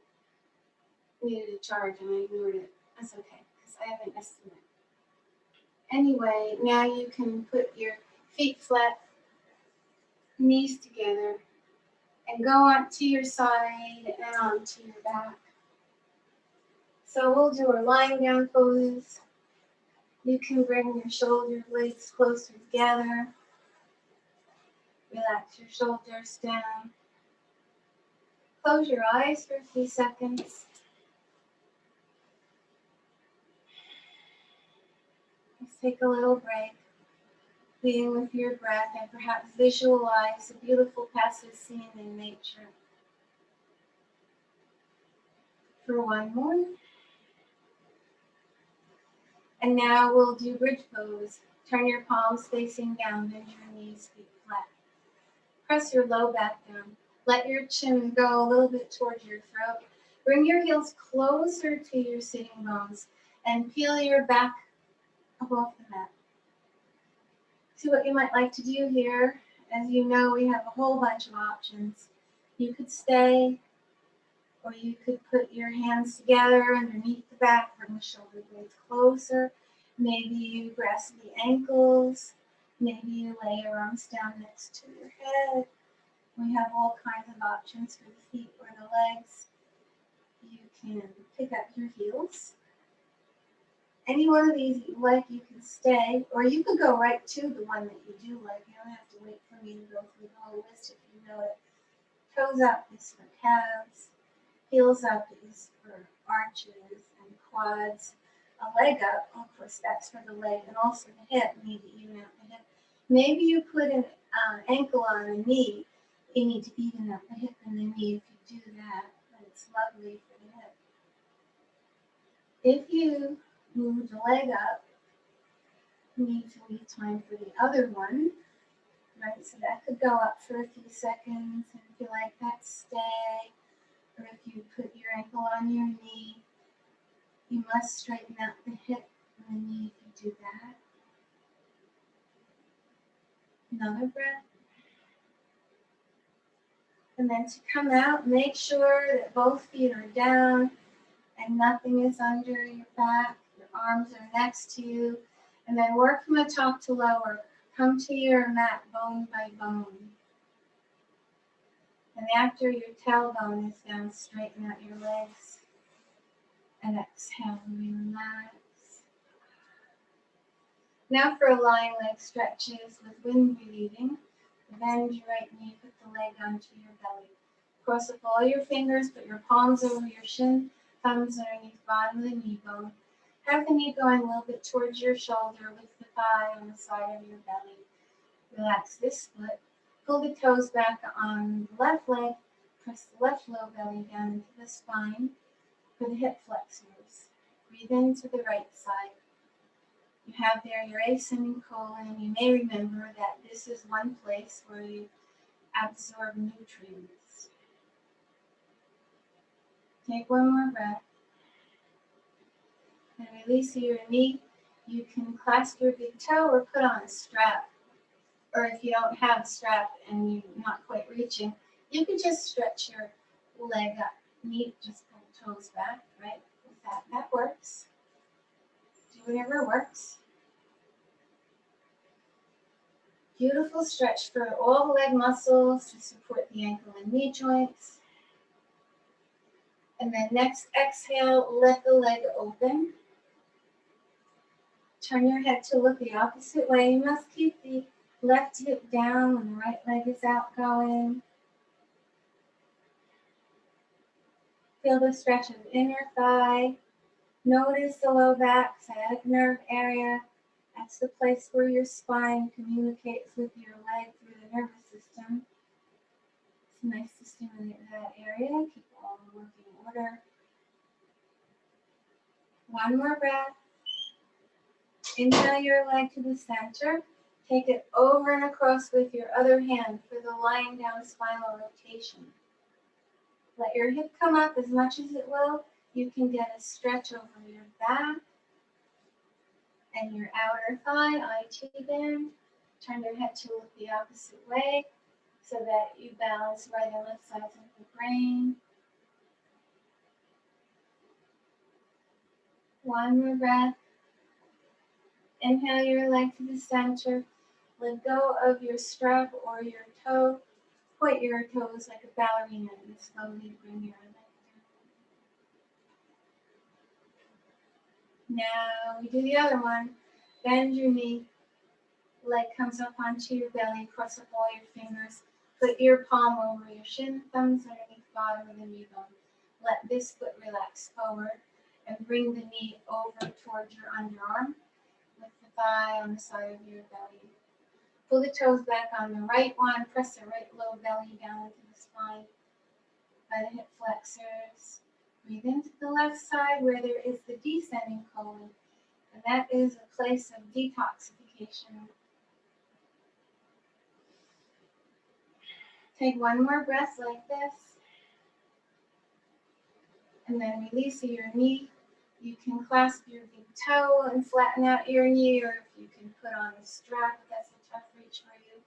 needed a charge and I ignored it. That's okay, because I have an estimate. Anyway, now you can put your feet flat, knees together, and go onto your side and onto your back. So we'll do our lying down pose. You can bring your shoulder blades closer together. Relax your shoulders down. Close your eyes for a few seconds. Let's take a little break. Being with your breath and perhaps visualize a beautiful passive scene in nature. For one more. And now we'll do bridge pose. Turn your palms facing down, bend your knees, feet flat. Press your low back down. Let your chin go a little bit towards your throat. Bring your heels closer to your sitting bones and peel your back above the mat. See what you might like to do here. As you know, we have a whole bunch of options. You could stay, or you could put your hands together underneath the back, bring the shoulder blades closer. Maybe you grasp the ankles. Maybe you lay your arms down next to your head. We have all kinds of options for the feet or the legs. You can pick up your heels. Any one of these that you like, you can stay, or you could go right to the one that you do like. You don't have to wait for me to go through the whole list if you know it. Toes up is for calves. Heels up is for arches and quads. A leg up, of course, that's for the leg, and also the hip. You need to even out the hip. Maybe you put an ankle on a knee. You need to even out the hip and the knee if you do that. But it's lovely for the hip. If you move the leg up, you need to leave time for the other one. Right, so that could go up for a few seconds, and if you like that, stay. Or if you put your ankle on your knee, you must straighten out the hip and the knee if you do that. Another breath. And then to come out, make sure that both feet are down and nothing is under your back. Your arms are next to you. And then work from the top to lower. Come to your mat bone by bone. And after your tailbone is down, straighten out your legs. And exhale, relax. Now for lying leg stretches with wind breathing. Bend your right knee, put the leg onto your belly. Cross up all your fingers, put your palms over your shin, thumbs underneath bottom of the knee bone. Have the knee going a little bit towards your shoulder with the thigh on the side of your belly. Relax this foot. Pull the toes back on the left leg. Press the left low belly down into the spine for the hip flexors. Breathe into the right side. You have there your ascending colon. You may remember that this is one place where you absorb nutrients. Take one more breath. And release your knee. You can clasp your big toe or put on a strap. Or if you don't have a strap and you're not quite reaching, you can just stretch your leg up. Knee, just pull the toes back, right? With that works. Do whatever works. Beautiful stretch for all the leg muscles to support the ankle and knee joints. And then next exhale, let the leg open. Turn your head to look the opposite way. You must keep the left hip down when the right leg is outgoing. Feel the stretch of the inner thigh. Notice the low back, sciatic nerve area. That's the place where your spine communicates with your leg through the nervous system. It's nice to stimulate that area. Keep all the working order. One more breath. Inhale your leg to the center. Take it over and across with your other hand for the lying down spinal rotation. Let your hip come up as much as it will. You can get a stretch over your back and your outer thigh, IT bend. Turn your head to look the opposite way so that you balance right and left sides of the brain. One more breath. Inhale your leg to the center. Let go of your strap or your toe. Point your toes like a ballerina and slowly bring your leg down. Now we do the other one. Bend your knee. Leg comes up onto your belly. Cross up all your fingers. Put your palm over your shin, thumbs underneath bottom of the knee bone. Let this foot relax forward and bring the knee over towards your underarm with the thigh on the side of your belly. Pull the toes back on the right one. Press the right low belly down into the spine by the hip flexors. Breathe into the left side where there is the descending colon, and that is a place of detoxification. Take one more breath like this, and then release your knee. You can clasp your big toe and flatten out your knee, or if you can put on a strap if that's a tough reach for you.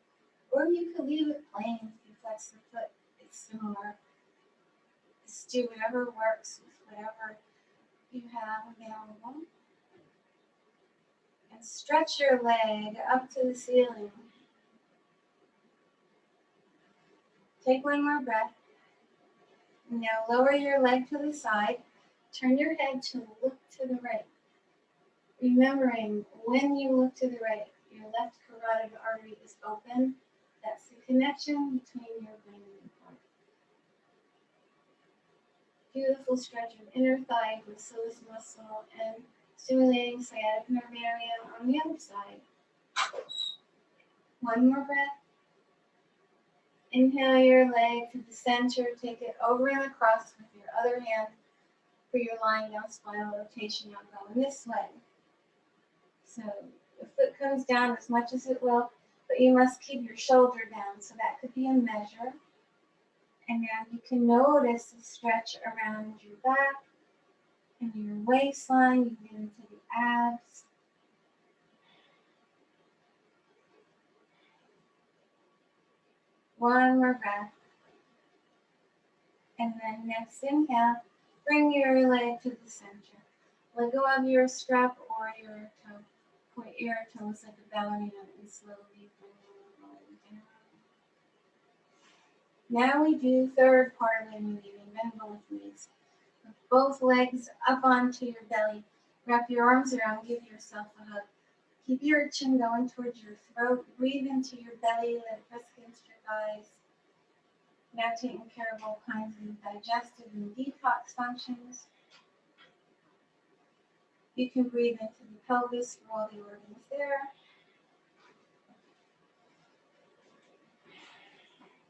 Or you could leave it plain if you flex the foot. It's similar. Just do whatever works with whatever you have available. And stretch your leg up to the ceiling. Take one more breath. Now lower your leg to the side. Turn your head to look to the right. Remembering, when you look to the right, your left carotid artery is open. That's the connection between your brain and your heart. Beautiful stretch of inner thigh, gracilis muscle, and stimulating sciatic nerve area on the other side. One more breath. Inhale your leg to the center. Take it over and across with your other hand for your lying down spinal rotation. Now going this way. So the foot comes down as much as it will, but you must keep your shoulder down. So that could be a measure. And now you can notice the stretch around your back and your waistline. You get into the abs. One more breath. And then next inhale, bring your leg to the center. Let go of your strap or your toe. Point your toes like a ballerina and slowly bring your leg down. Now we do third part of the knee, bend both knees. With both legs up onto your belly. Wrap your arms around, give yourself a hug. Keep your chin going towards your throat. Breathe into your belly, let it press against your thighs. Now taking care of all kinds of digestive and detox functions. You can breathe into the pelvis for all the organs there.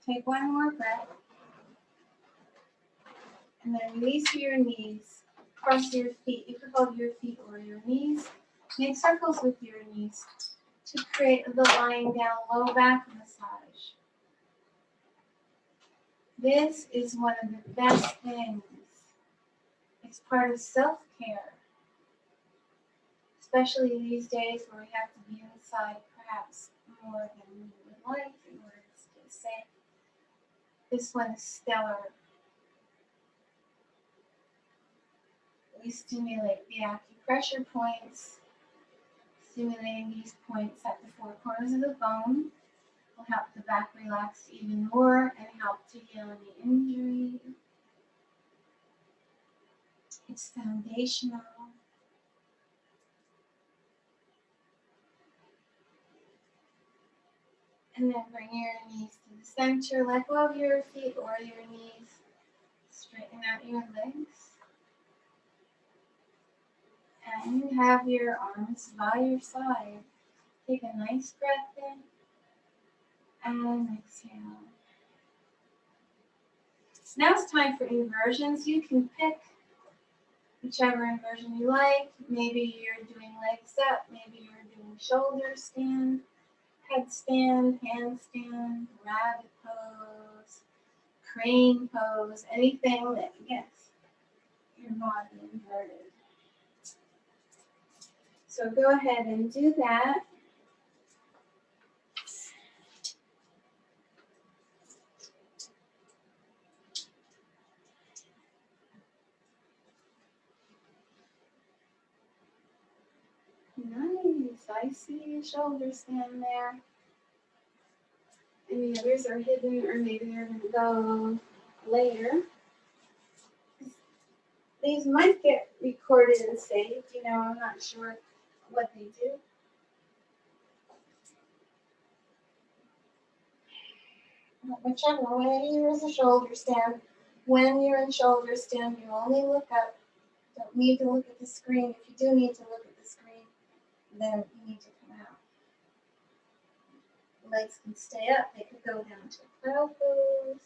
Take one more breath. And then release your knees. Cross your feet. You can hold your feet or your knees. Make circles with your knees to create the lying down low back massage. This is one of the best things. It's part of self-care. Especially these days where we have to be inside perhaps more than we would like in order to stay safe. This one is stellar. We stimulate the acupressure points. Stimulating these points at the four corners of the bone will help the back relax even more and help to heal any injury. It's foundational. And then bring your knees to the center. Let go of your feet or your knees. Straighten out your legs. And have your arms by your side. Take a nice breath in. And exhale. Now it's time for inversions. You can pick whichever inversion you like. Maybe you're doing legs up. Maybe you're doing shoulder stand, headstand, handstand, rabbit pose, crane pose, anything that gets your body inverted. So go ahead and do that. Nice, I see a shoulder stand there. And the others are hidden, or maybe they're going to go later. These might get recorded and saved, I'm not sure what they do. Whichever way, here's a shoulder stand. When you're in shoulder stand, you only look up. Don't need to look at the screen. If you do need to look at the screen, then you need to come out. The legs can stay up. They could go down to plow pose.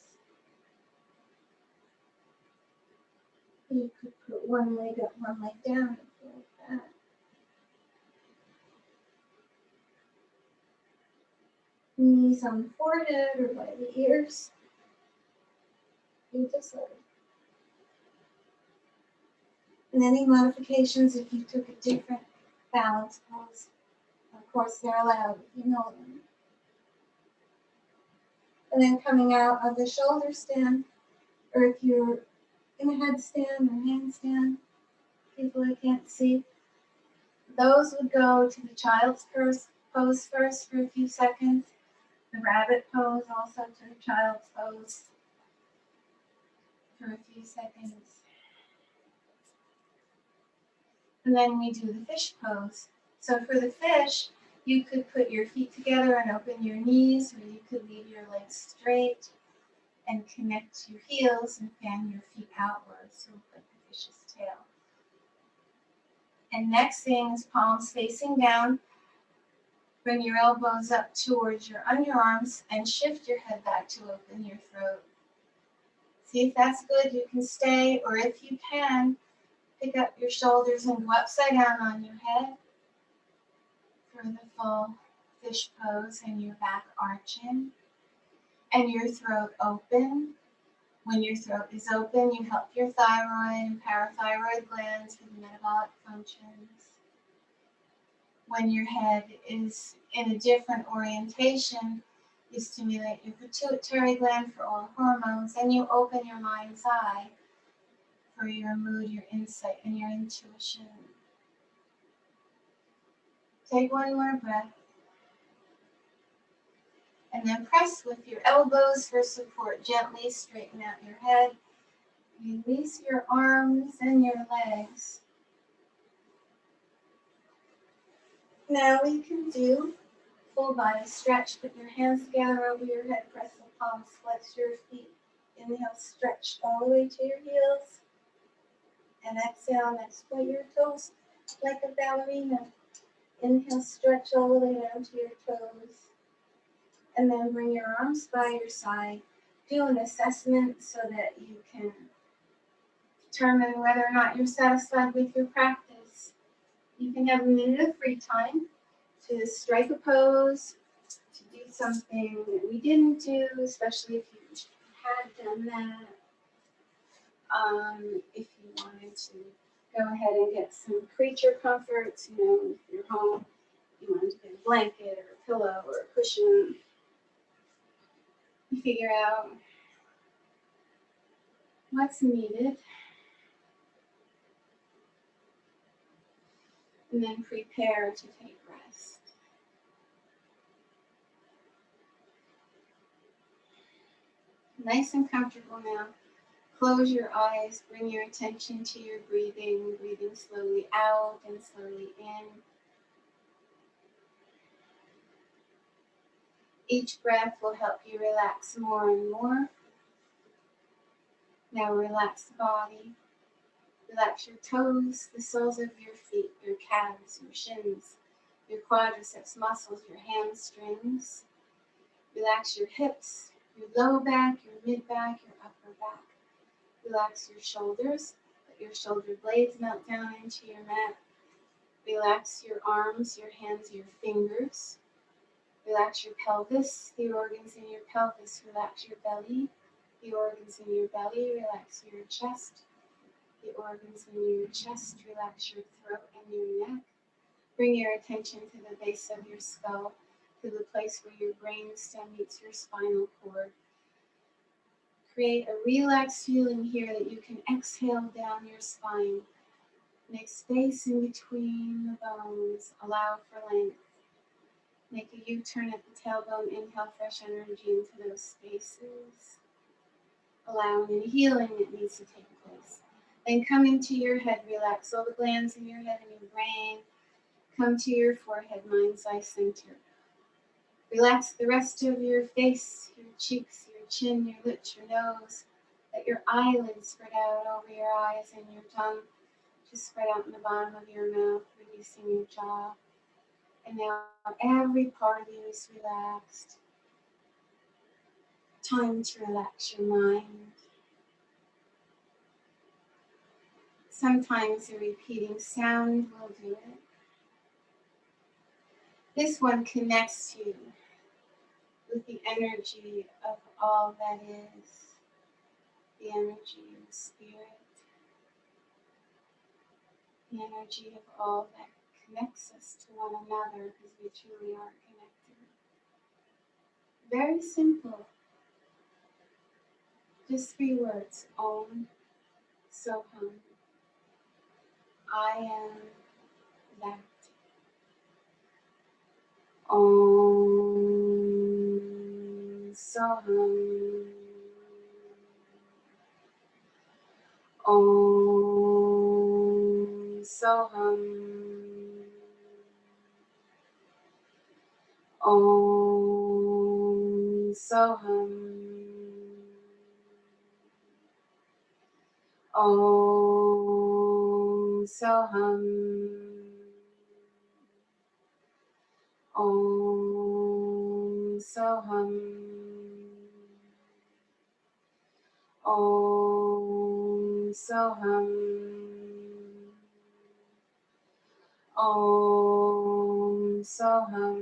You could put one leg up, one leg down, like that. Knees on the forehead or by the ears. You just let it. And any modifications if you took a different balance pose. Of course, they're allowed if you know them. And then coming out of the shoulder stand, or if you're in a headstand or handstand, people who can't see, those would go to the child's pose first for a few seconds. The rabbit pose also to the child's pose for a few seconds. And then we do the fish pose. So for the fish, you could put your feet together and open your knees, or you could leave your legs straight and connect your heels and fan your feet outwards, so like the fish's tail. And next thing is palms facing down. Bring your elbows up towards your underarms and shift your head back to open your throat. See if that's good. You can stay, or if you can, pick up your shoulders and go upside down on your head for the full fish pose, and your back arching and your throat open. When your throat is open, you help your thyroid and parathyroid glands with metabolic functions. When your head is in a different orientation, you stimulate your pituitary gland for all hormones, and you open your mind's eye for your mood, your insight, and your intuition. Take one more breath. And then press with your elbows for support. Gently straighten out your head. Release your arms and your legs. Now we can do full body stretch. Put your hands together over your head. Press the palms. Flex your feet. Inhale, stretch all the way to your heels. And exhale, next point your toes like a ballerina. Inhale, stretch all the way down to your toes. And then bring your arms by your side. Do an assessment so that you can determine whether or not you're satisfied with your practice. You can have a minute of free time to strike a pose, to do something that we didn't do, especially if you had done that. If you wanted to go ahead and get some creature comforts, if you're home, you wanted to get a blanket or a pillow or a cushion. You figure out what's needed, and then prepare to take rest. Nice and comfortable now. Close your eyes, bring your attention to your breathing, breathing slowly out and slowly in. Each breath will help you relax more and more. Now relax the body. Relax your toes, the soles of your feet, your calves, your shins, your quadriceps muscles, your hamstrings. Relax your hips, your low back, your mid back, your upper back. Relax your shoulders. Let your shoulder blades melt down into your mat. Relax your arms, your hands, your fingers. Relax your pelvis, the organs in your pelvis. Relax your belly, the organs in your belly. Relax your chest, the organs in your chest. Relax your throat and your neck. Bring your attention to the base of your skull, to the place where your brain stem meets your spinal cord. Create a relaxed feeling here that you can exhale down your spine. Make space in between the bones. Allow for length. Make a U-turn at the tailbone. Inhale fresh energy into those spaces. Allow any healing that needs to take place. Then come into your head. Relax all the glands in your head and your brain. Come to your forehead, mind's eye center. Relax the rest of your face, your cheeks, your chin, your lips, your nose. Let your eyelids spread out over your eyes, and your tongue just spread out in the bottom of your mouth, releasing your jaw. And now every part of you is relaxed. Time to relax your mind. Sometimes a repeating sound will do it. This one connects you with the energy of all that is, the energy of spirit. the energy of all that connects us to one another because we truly are connected. Very simple. Just 3 words. Om, Soham. I am that. Om, Soham. Om, Soham. Om, Soham. Om, Soham. Om, Soham. Om, Soham. Om, Soham.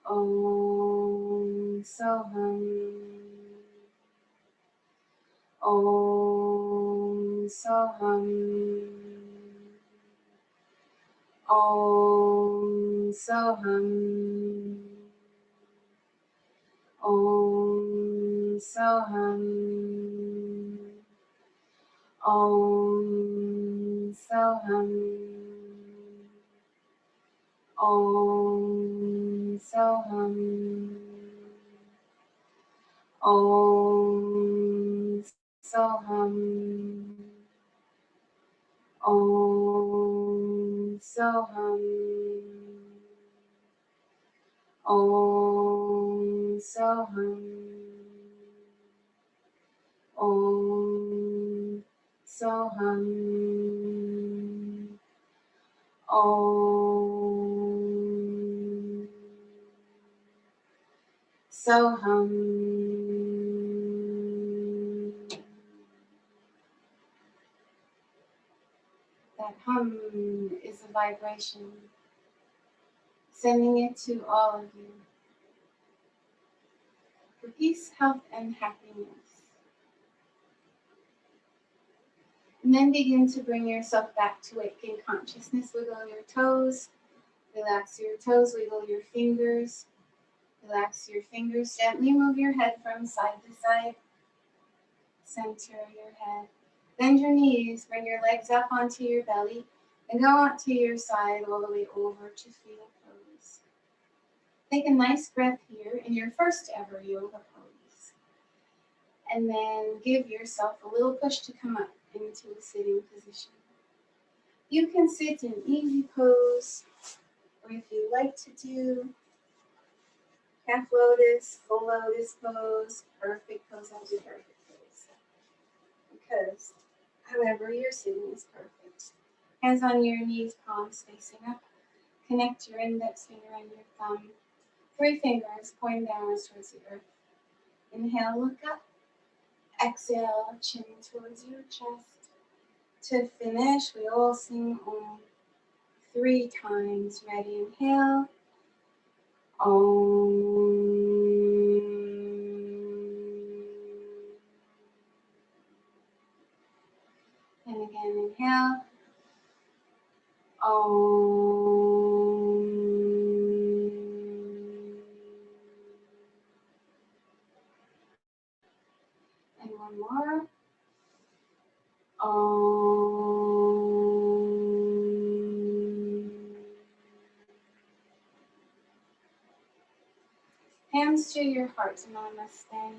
Om, Soham. Om, Soham. Om, Soham. Om, Soham. Om, Soham. Om, Soham. Om, Soham. Om, Soham. Om, Soham. Om, Soham. Om, Soham. That hum is a vibration, sending it to all of you for peace, health, and happiness. And then begin to bring yourself back to waking consciousness. Wiggle your toes, relax your toes, wiggle your fingers, relax your fingers, gently move your head from side to side, center your head. Bend your knees, bring your legs up onto your belly, and go onto your side all the way over to fetal pose. Take a nice breath here in your first ever yoga pose. And then give yourself a little push to come up into a sitting position. You can sit in easy pose, or if you like to do half lotus, full lotus pose, perfect pose, I'll do perfect pose. Because however you're sitting is perfect. Hands on your knees, palms facing up. Connect your index finger and your thumb. 3 fingers pointing downwards towards the earth. Inhale, look up. Exhale, chin towards your chest. To finish, we all sing Om 3 times. Ready? Inhale. Om. And again, inhale. Om. And one more. Om. Hands to your heart, namaste.